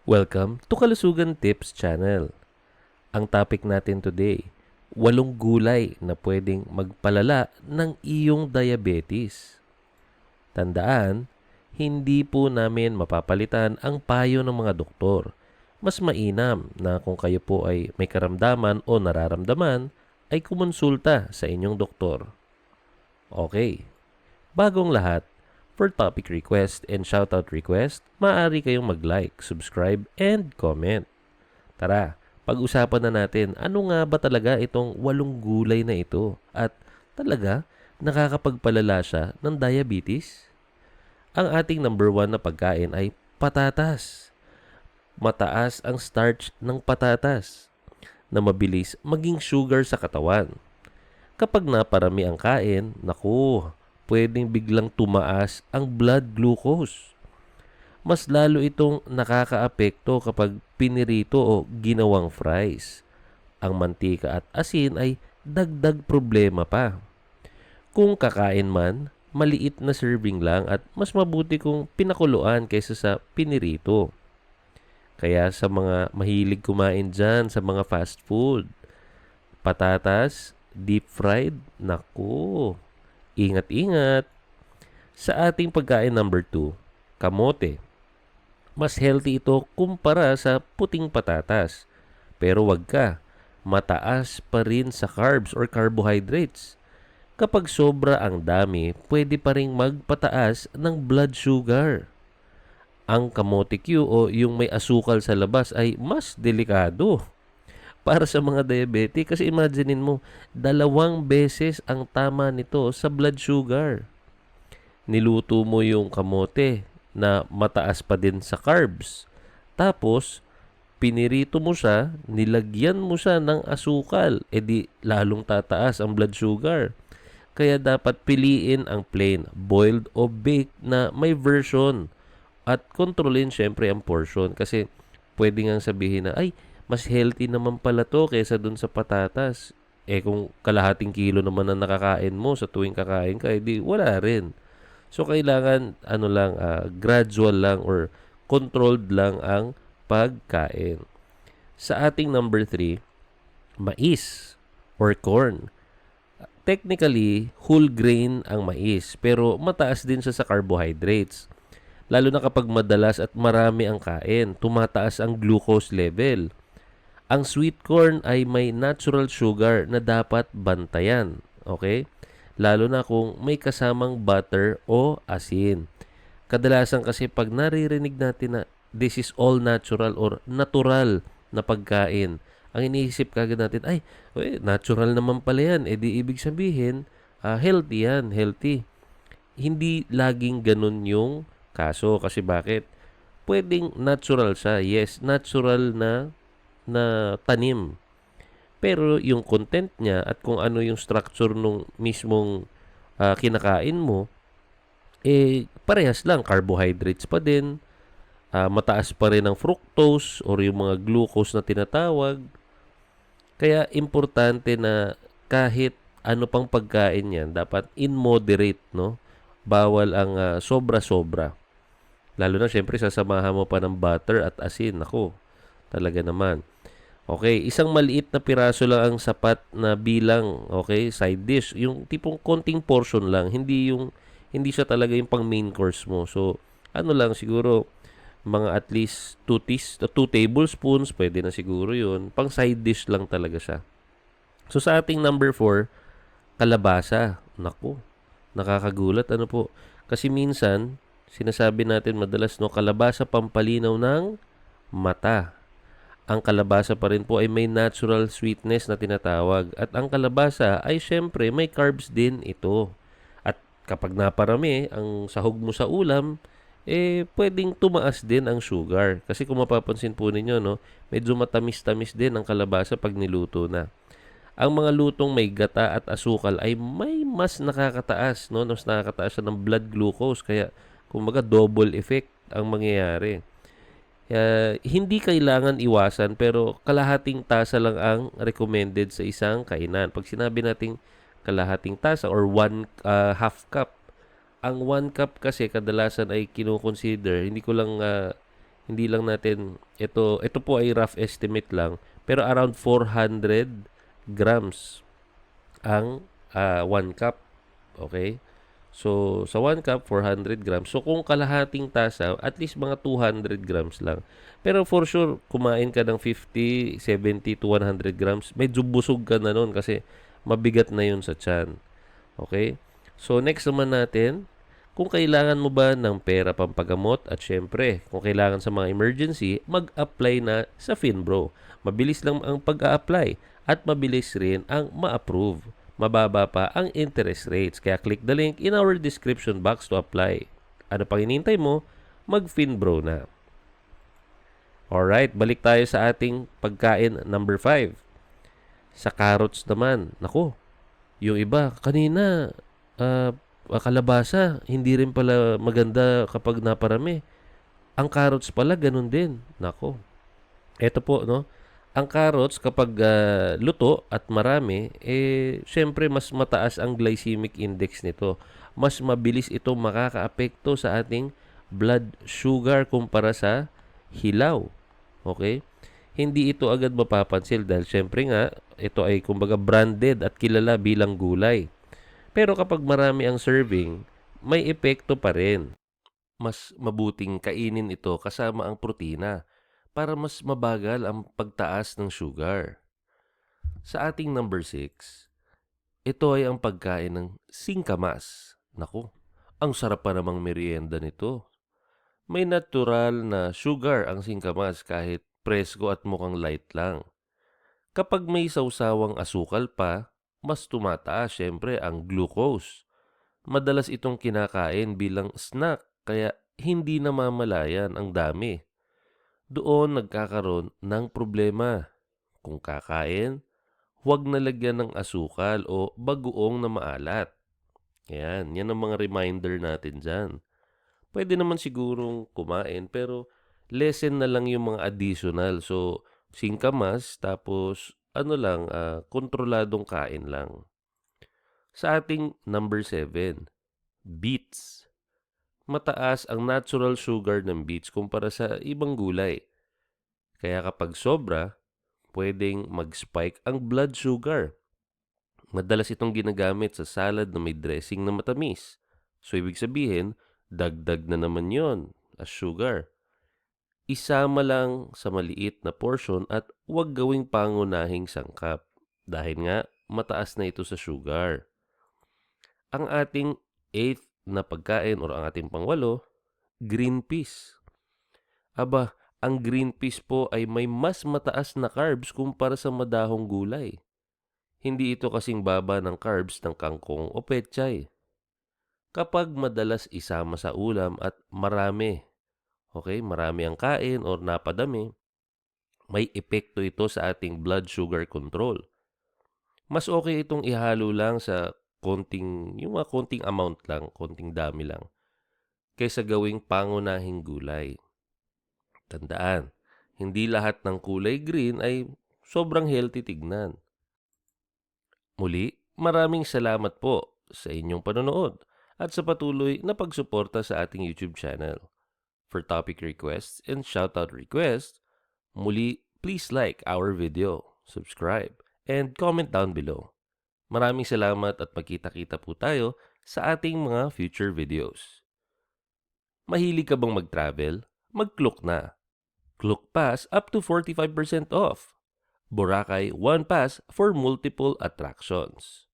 Welcome to Kalusugan Tips Channel. Ang topic natin today, 8 gulay na pwedeng magpalala ng iyong diabetes. Tandaan, hindi po namin mapapalitan ang payo ng mga doktor. Mas mainam na kung kayo po ay may karamdaman o nararamdaman, ay kumonsulta sa inyong doktor. Okay, bagong lahat, for topic request and shoutout request, maaari kayong mag-like, subscribe, and comment. Tara, pag-usapan na natin ano nga ba talaga itong 8 gulay na ito at talaga nakakapagpalala siya ng diabetes? Ang ating number 1 na pagkain ay patatas. Mataas ang starch ng patatas na mabilis maging sugar sa katawan. Kapag naparami ang kain, naku, pwedeng biglang tumaas ang blood glucose. Mas lalo itong nakakaapekto kapag pinirito o ginawang fries. Ang mantika at asin ay dagdag problema pa. Kung kakain man, maliit na serving lang at mas mabuti kung pinakuluan kaysa sa pinirito. Kaya sa mga mahilig kumain dyan sa mga fast food, patatas, deep fried, naku, ingat-ingat. Sa ating pagkain number 2, kamote. Mas healthy ito kumpara sa puting patatas. Pero wag ka, mataas pa rin sa carbs or carbohydrates. Kapag sobra ang dami, pwede pa rin magpataas ng blood sugar. Ang kamote Q o yung may asukal sa labas ay mas delikado para sa mga diabetic kasi imaginein mo, 2 beses ang tama nito sa blood sugar. Niluto mo yung kamote na mataas pa din sa carbs. Tapos, pinirito mo siya, nilagyan mo siya ng asukal, edi lalong tataas ang blood sugar. Kaya dapat piliin ang plain, boiled o baked na may version at kontrolin syempre ang portion kasi pwede nga sabihin na ay mas healthy naman pala to kaysa dun sa patatas. Kung kalahating kilo naman ang nakakain mo sa tuwing kakain ka, edi wala rin. So kailangan gradual lang or controlled lang ang pagkain. Sa ating number 3, mais or corn. Technically, whole grain ang mais pero mataas din siya sa carbohydrates. Lalo na kapag madalas at marami ang kain, tumataas ang glucose level. Ang sweet corn ay may natural sugar na dapat bantayan. Okay? Lalo na kung may kasamang butter o asin. Kadalasan kasi pag naririnig natin na this is all natural or natural na pagkain, ang iniisip kagad natin ay, natural naman pala yan. Di ibig sabihin, healthy yan, healthy. Hindi laging ganun yung kaso. Kasi bakit? Pwedeng natural siya. Yes, natural na tanim. Pero yung content niya at kung ano yung structure nung mismong kinakain mo, parehas lang. Carbohydrates pa din, mataas pa rin ang fructose or yung mga glucose na tinatawag. Kaya importante na kahit ano pang pagkain yan, dapat in moderate, no? Bawal ang sobra-sobra. Lalo na syempre sasamahan mo pa ng butter at asin. Ako, talaga naman. Okay, isang maliit na piraso lang ang sapat na bilang, okay, side dish. Yung tipong konting portion lang, hindi siya talaga yung pang main course mo. So, ano lang siguro mga at least 2 tablespoons, pwede na siguro 'yun. Pang side dish lang talaga siya. So sa ating number 4, kalabasa. Naku, nakakagulat ano po. Kasi minsan sinasabi natin madalas no, kalabasa pampalinaw ng mata. Ang kalabasa pa rin po ay may natural sweetness na tinatawag. At ang kalabasa ay syempre may carbs din ito. At kapag naparami ang sahog mo sa ulam, pwedeng tumaas din ang sugar. Kasi kung mapapansin po ninyo, no, medyo matamis-tamis din ang kalabasa pag niluto na. Ang mga lutong may gata at asukal ay may mas nakakataas, no? Mas nakakataas siya ng blood glucose. Kaya, kumbaga, double effect ang mangyayari. Hindi kailangan iwasan pero kalahating tasa lang ang recommended sa isang kainan. Pag sinabi nating kalahating tasa or half cup, ang 1 cup kasi kadalasan ay kino-consider, Hindi lang natin, ito po ay rough estimate lang, pero around 400 grams ang 1 cup. Okay? So, sa 1 cup, 400 grams. So, kung kalahating tasa, at least mga 200 grams lang. Pero for sure, kumain ka ng 50, 70 to 100 grams, medyo busog ka na nun kasi mabigat na yun sa tiyan. Okay? So, next naman natin, kung kailangan mo ba ng pera pampagamot at syempre, kung kailangan sa mga emergency, mag-apply na sa Finbro. Mabilis lang ang pag-a-apply at mabilis rin ang ma-approve. Mababa pa ang interest rates. Kaya click the link in our description box to apply. Ano pang hinihintay mo? Mag-Finbro na. Alright, balik tayo sa ating pagkain number 5. Sa carrots naman, nako, yung iba, kanina, kalabasa, hindi rin pala maganda kapag naparami. Ang carrots pala, ganun din. Nako. Eto po, no? Ang carrots, kapag luto at marami, syempre mas mataas ang glycemic index nito. Mas mabilis ito makakaapekto sa ating blood sugar kumpara sa hilaw. Okay? Hindi ito agad mapapansin dahil syempre nga, ito ay kumbaga branded at kilala bilang gulay. Pero kapag marami ang serving, may epekto pa rin. Mas mabuting kainin ito kasama ang protina para mas mabagal ang pagtaas ng sugar. Sa ating number 6, ito ay ang pagkain ng singkamas. Naku, ang sarap pa namang merienda nito. May natural na sugar ang singkamas kahit presko at mukhang light lang. Kapag may sausawang asukal pa, mas tumataas syempre ang glucose. Madalas itong kinakain bilang snack kaya hindi namamalayan ang dami. Doon nagkakaroon ng problema. Kung kakain, huwag nalagyan ng asukal o bagoong na maalat. Yan ang mga reminder natin dyan. Pwede naman sigurong kumain pero lessen na lang yung mga additional. So, singkamas tapos kontroladong kain lang. Sa ating number 7, beets. Mataas ang natural sugar ng beets kumpara sa ibang gulay. Kaya kapag sobra, pwedeng mag-spike ang blood sugar. Madalas itong ginagamit sa salad na may dressing na matamis. So, ibig sabihin, dagdag na naman yon as sugar. Isama lang sa maliit na portion at huwag gawing pangunahing sangkap dahil nga mataas na ito sa sugar. Ang ating 8th na pagkain o ang ating pangwalo, green peas. Aba, ang green peas po ay may mas mataas na carbs kumpara sa madahong gulay. Hindi ito kasing baba ng carbs ng kangkong o pechay. Kapag madalas isama sa ulam at marami, marami ang kain o napadami, may epekto ito sa ating blood sugar control. Mas okay itong ihalo lang sa yung mga konting amount lang, konting dami lang, kaysa gawing pangunahing gulay. Tandaan, hindi lahat ng kulay green ay sobrang healthy tignan. Muli, maraming salamat po sa inyong panonood at sa patuloy na pagsuporta sa ating YouTube channel. For topic requests and shoutout requests, muli, please like our video, subscribe, and comment down below. Maraming salamat at magkita-kita po tayo sa ating mga future videos. Mahilig ka bang mag-travel? Mag-Klook na. Klook Pass up to 45% off. Boracay One Pass for multiple attractions.